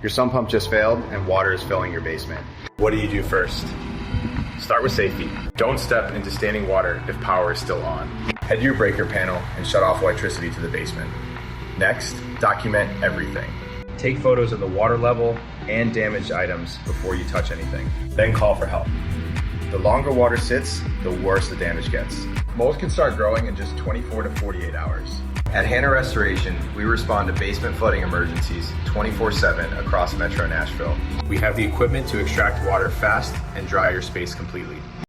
Your sump pump just failed and water is filling your basement. What do you do first? Start with safety. Don't step into standing water if power is still on. Head to your breaker panel and shut off electricity to the basement. Next, document everything. Take photos of the water level and damaged items before you touch anything. Then call for help. The longer water sits, the worse the damage gets. Mold can start growing in just 24 to 48 hours. At Hanna Restoration, we respond to basement flooding emergencies 24/7 across Metro Nashville. We have the equipment to extract water fast and dry your space completely.